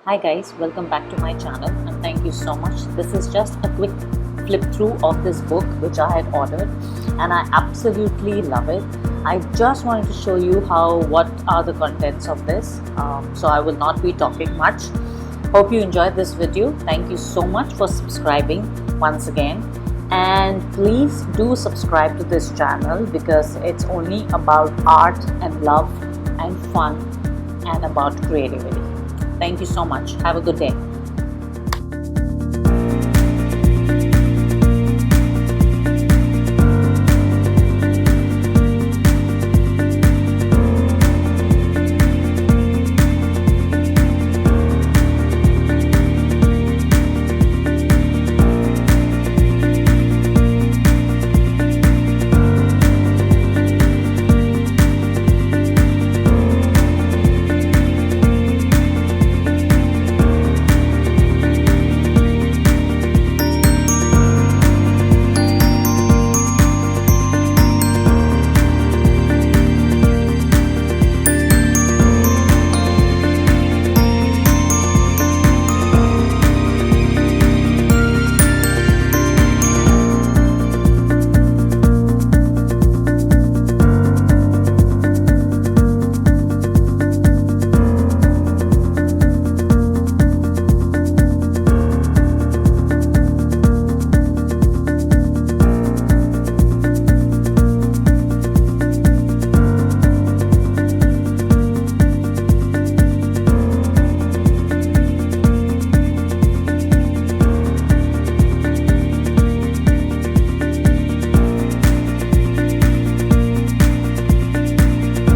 Hi guys, welcome back to my channel and thank you so much. This is just a quick flip through of this book which I had ordered and I absolutely love it. I just wanted to show you what are the contents of this. So I will not be talking much. Hope you enjoyed this video. Thank you so much for subscribing once again, and please do subscribe to this channel because it's only about art and love and fun and about creativity. Thank you so much. Have a good day.